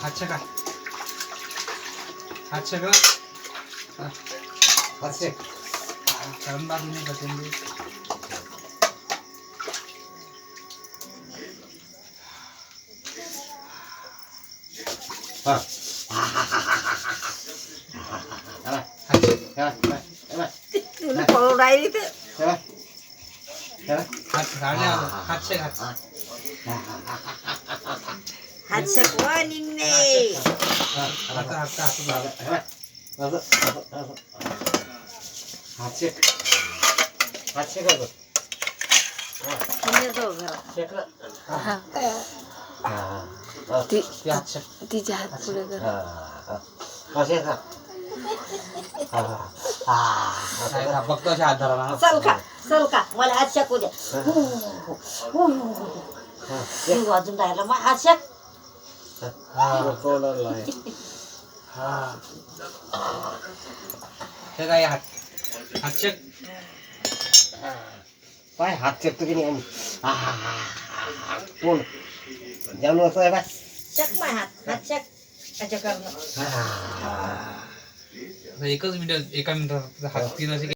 हात शेका, हात शेका, हात शेक. कारण बाजू नाही बसेल. हा पळून राहिली तर हात झाडले, हात शेक, हात शकवा निघणे. हात हात हात हात शेक, हात शेक. जाऊ घरात. हात शेक. तिच्या हात पुढे कर. फक्त अशा हात धरा ना. चल का मला हात शकू द्या. वाजून राहिला मग हात शक. हे काय हात, हात शेक. पाय हात शेकतो की नाही कोण जाणू असं आहे बा. शक माय हात, हात शक. अच्छा करणं. एकच मिनिट, एका मिनिटात हात तीन असे